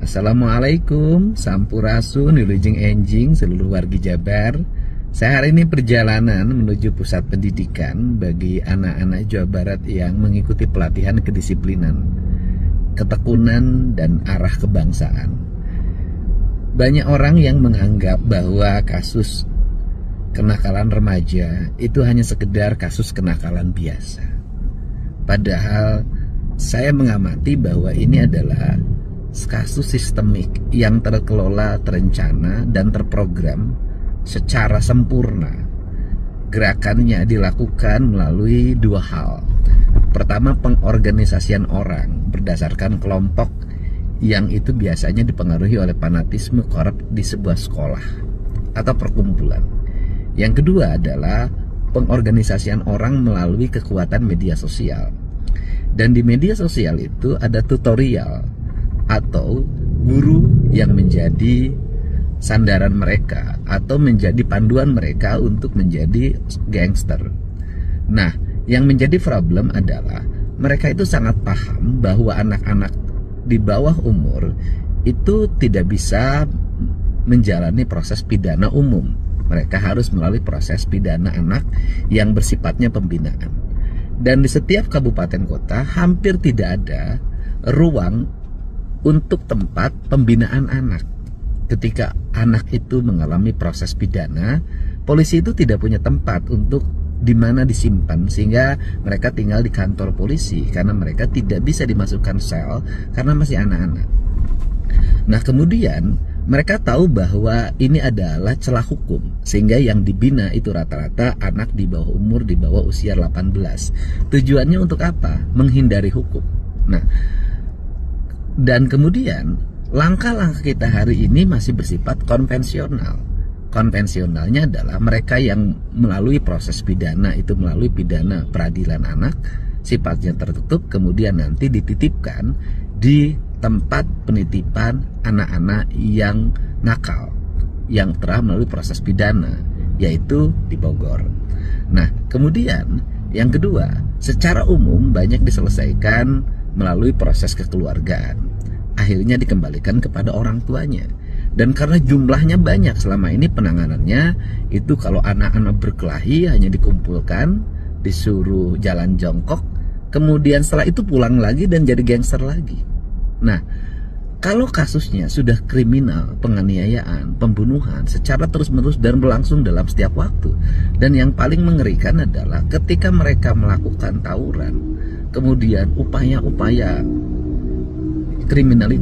Assalamualaikum, sampurasun, wilujeng enjing, seluruh wargi Jabar. Saya hari ini perjalanan menuju pusat pendidikan bagi anak-anak Jawa Barat yang mengikuti pelatihan kedisiplinan, ketekunan, dan arah kebangsaan. Banyak orang yang menganggap bahwa kasus kenakalan remaja itu hanya sekedar kasus kenakalan biasa. Padahal saya mengamati bahwa ini adalah kasus sistemik yang terkelola, terencana, dan terprogram secara sempurna. Gerakannya dilakukan melalui dua hal. Pertama, pengorganisasian orang berdasarkan kelompok yang itu biasanya dipengaruhi oleh fanatisme korup di sebuah sekolah atau perkumpulan. Yang kedua adalah pengorganisasian orang melalui kekuatan media sosial. Dan di media sosial itu ada tutorial atau guru yang menjadi sandaran mereka atau menjadi panduan mereka untuk menjadi gangster. Nah, yang menjadi problem adalah mereka itu sangat paham bahwa anak-anak di bawah umur itu tidak bisa menjalani proses pidana umum. Mereka harus melalui proses pidana anak yang bersifatnya pembinaan. Dan di setiap kabupaten kota hampir tidak ada ruang untuk tempat pembinaan anak. Ketika anak itu mengalami proses pidana, polisi itu tidak punya tempat untuk di mana disimpan, sehingga mereka tinggal di kantor polisi karena mereka tidak bisa dimasukkan sel karena masih anak-anak. Nah, kemudian mereka tahu bahwa ini adalah celah hukum, sehingga yang dibina itu rata-rata anak di bawah umur, di bawah usia 18. Tujuannya untuk apa? Menghindari hukum. Nah, dan kemudian langkah-langkah kita hari ini masih bersifat konvensional. Konvensionalnya adalah mereka yang melalui proses pidana itu melalui pidana peradilan anak, sifatnya tertutup, kemudian nanti dititipkan di tempat penitipan anak-anak yang nakal yang telah melalui proses pidana, yaitu di Bogor. Nah, kemudian yang kedua, secara umum banyak diselesaikan melalui proses kekeluargaan, akhirnya dikembalikan kepada orang tuanya. Dan karena jumlahnya banyak, selama ini penanganannya itu kalau anak-anak berkelahi hanya dikumpulkan, disuruh jalan jongkok, kemudian setelah itu pulang lagi dan jadi gangster lagi. Nah, kalau kasusnya sudah kriminal, penganiayaan, pembunuhan secara terus-menerus dan berlangsung dalam setiap waktu, dan yang paling mengerikan adalah ketika mereka melakukan tawuran, kemudian upaya-upaya kriminalitas